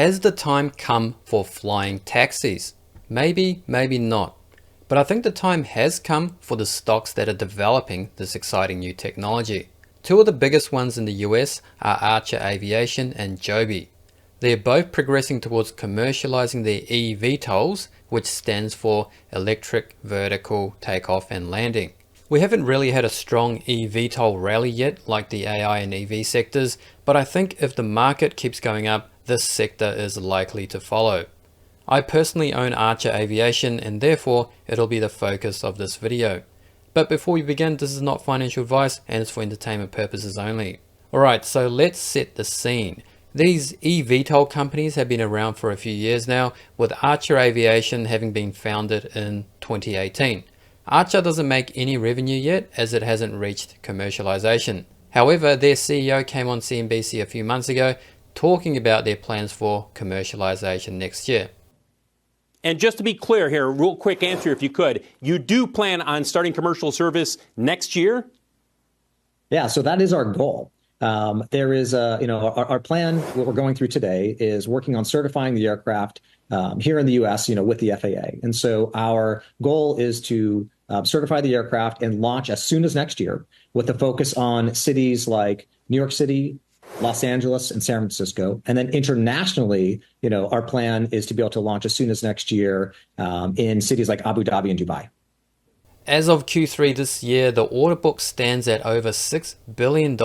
Has the time come for flying taxis? Maybe, maybe not. But I think the time has come for the stocks that are developing this exciting new technology. Two of the biggest ones in the US are ACHR Aviation and Joby. They're both progressing towards commercializing their eVTOLs, which stands for Electric Vertical Takeoff and Landing. We haven't really had a strong eVTOL rally yet like the AI and EV sectors, but I think if the market keeps going up, this sector is likely to follow. I personally own ACHR Aviation and therefore it'll be the focus of this video. But before we begin, this is not financial advice and it's for entertainment purposes only. Alright, so let's set the scene. These eVTOL companies have been around for a few years now, with ACHR Aviation having been founded in 2018. ACHR doesn't make any revenue yet as it hasn't reached commercialization. However, their CEO came on CNBC a few months ago talking about their plans for commercialization next year. And just to be clear here, real quick answer if you could, you do plan on starting commercial service next year? Yeah, so that is our goal. There is our plan, what we're going through today is working on certifying the aircraft here in the US, with the FAA. And so our goal is to certify the aircraft and launch as soon as next year with a focus on cities like New York City, Los Angeles, and San Francisco. And then internationally, our plan is to be able to launch as soon as next year in cities like Abu Dhabi and Dubai. As of Q3 this year, the order book stands at over $6 billion,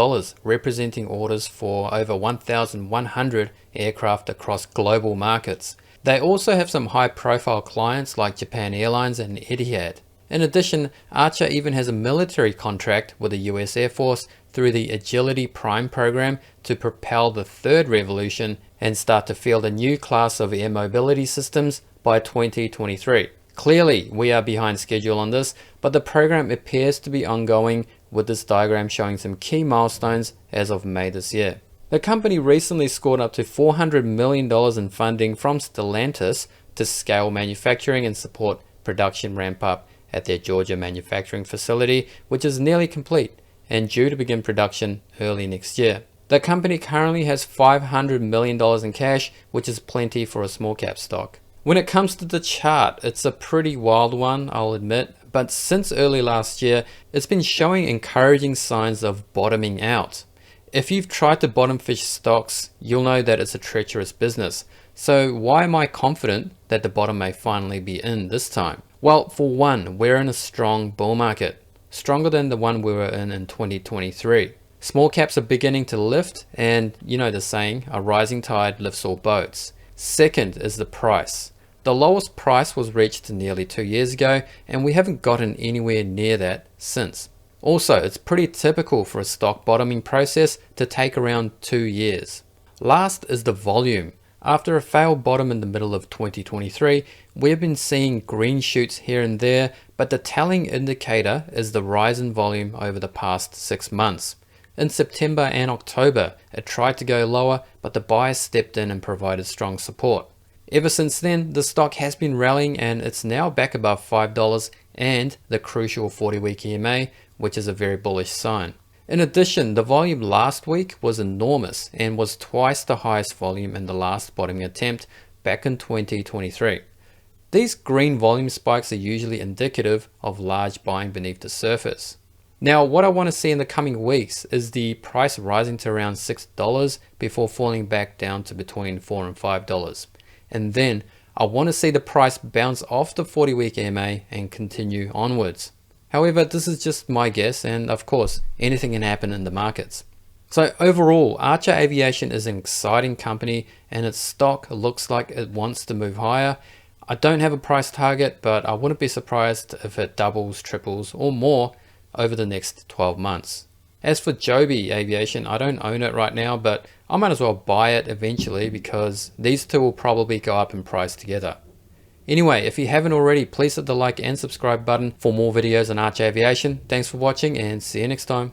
representing orders for over 1,100 aircraft across global markets. They also have some high-profile clients like Japan Airlines and Etihad. In addition, ACHR even has a military contract with the US Air Force through the Agility Prime program to propel the third revolution and start to field a new class of air mobility systems by 2023. Clearly, we are behind schedule on this, but the program appears to be ongoing, with this diagram showing some key milestones as of May this year. The company recently scored up to $400 million in funding from Stellantis to scale manufacturing and support production ramp up at their Georgia manufacturing facility, which is nearly complete and due to begin production early next year. The company currently has $500 million in cash, which is plenty for a small cap stock. When it comes to the chart, it's a pretty wild one, I'll admit, but since early last year, it's been showing encouraging signs of bottoming out. If you've tried to bottom fish stocks, you'll know that it's a treacherous business. So why am I confident that the bottom may finally be in this time? Well, for one, we're in a strong bull market, stronger than the one we were in 2023. Small caps are beginning to lift, and you know the saying, a rising tide lifts all boats. Second is the price. The lowest price was reached nearly 2 years ago, and we haven't gotten anywhere near that since. Also, it's pretty typical for a stock bottoming process to take around 2 years. Last is the volume. After a failed bottom in the middle of 2023, we've been seeing green shoots here and there, but the telling indicator is the rise in volume over the past 6 months. In September and October, it tried to go lower, but the buyers stepped in and provided strong support. Ever since then, the stock has been rallying and it's now back above $5 and the crucial 40-week EMA, which is a very bullish sign. In addition, the volume last week was enormous and was twice the highest volume in the last bottoming attempt back in 2023. These green volume spikes are usually indicative of large buying beneath the surface. Now, what I want to see in the coming weeks is the price rising to around $6 before falling back down to between $4 and $5. And then I want to see the price bounce off the 40-week EMA and continue onwards. However, this is just my guess, and of course, anything can happen in the markets. So overall, ACHR Aviation is an exciting company and its stock looks like it wants to move higher. I don't have a price target, but I wouldn't be surprised if it doubles, triples, or more over the next 12 months. As for Joby Aviation, I don't own it right now, but I might as well buy it eventually because these two will probably go up in price together. Anyway, if you haven't already, please hit the like and subscribe button for more videos on ACHR Aviation. Thanks for watching and see you next time.